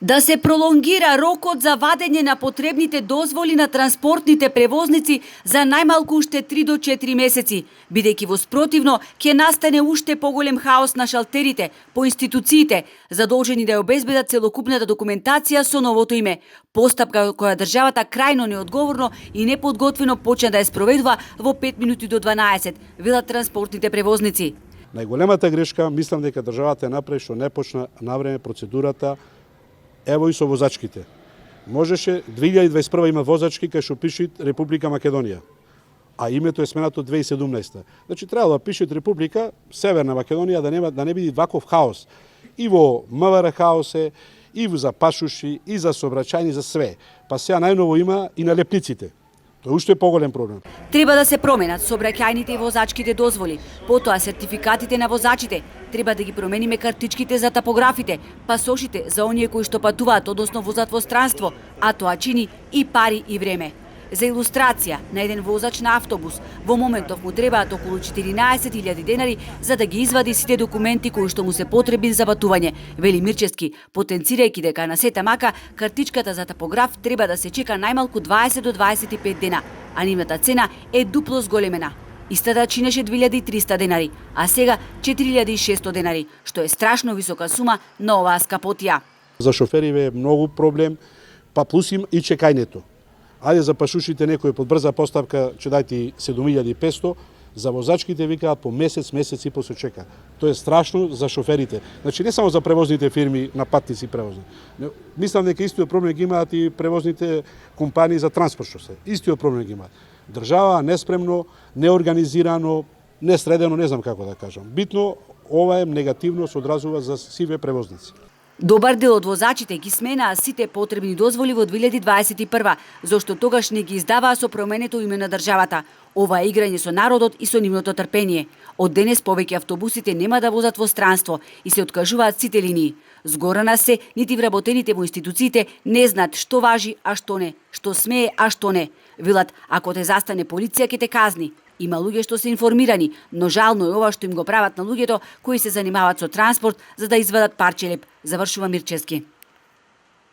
Да се пролонгира рокот за вадење на потребните дозволи на транспортните превозници за најмалку уште 3 до 4 месеци, бидејќи во спротивно ќе настане уште поголем хаос на шалтерите, по институциите, задолжени да ја обезбедат целокупната документација со новото име. Постапка која државата крајно неодговорно и неподготвено почна да ја спроведува во 5 минути до 12, велат транспортните превозници. Најголемата грешка мислам дека државата ја направи што не почна навреме процедурата. Ево и со возачките. Можеше 2021 има возачки кај што пише Република Македонија, а името е сменато 2017. Значи требало да пише Република Северна Македонија да не биде ваков хаос. И во МВР хаос е, и за пашуши, и за сообраќајни, за све. Па сега најново има и на лепниците. Тоа уште е поголем проблем. Треба да се променат сообраќајните и возачките дозволи, потоа сертификатите на возачите, треба да ги промениме картичките за тапографите, пасошите за оние кои што патуваат, односно возат во странство, а тоа чини и пари и време. За илустрација, на еден возач на автобус во моментов му требаат околу 14.000 денари за да ги извади сите документи кои што му се потребни за патување, вели Мирчевски, потенцирајќи дека на сета мака картичката за тапограф треба да се чека најмалку 20 до 25 дена, а нивната цена е дупло зголемена. Истата чинеше 2300 денари, а сега 4600 денари, што е страшно висока сума на оваа скапотија. За шофериве е многу проблем, па плюс им и чекањето. Ајде за пашушите некој под брза поставка ќе дајте 7500, за возачките викаат по месец и по се чека. Тоа е страшно за шоферите. Значи не само за превозните фирми на патници превозни. Мислам дека истиот проблем ги имаат и превозните компании за транспорт што се. Истиот проблем ги имаат. Држава неспремно, неорганизирано, несредено, не знам како да кажам. Битно ова е негативно се одразува за сиве превозници. Добар дел од возачите ги сменаа сите потребни дозволи во 2021, зашто тогаш не ги издаваа со променето име на државата. Ова е играње со народот и со нивното трпение. Од денес повеќе автобусите нема да возат во странство и се откажуваат сите линии. Згорана се, нити вработените во институциите не знаат што важи, а што не, што смее, а што не. Велат, ако те застане полиција ќе те казни. Има луѓе што се информирани, но жално е ова што им го прават на луѓето кои се занимаваат со транспорт за да извадат парче леп, завршува Мирчевски.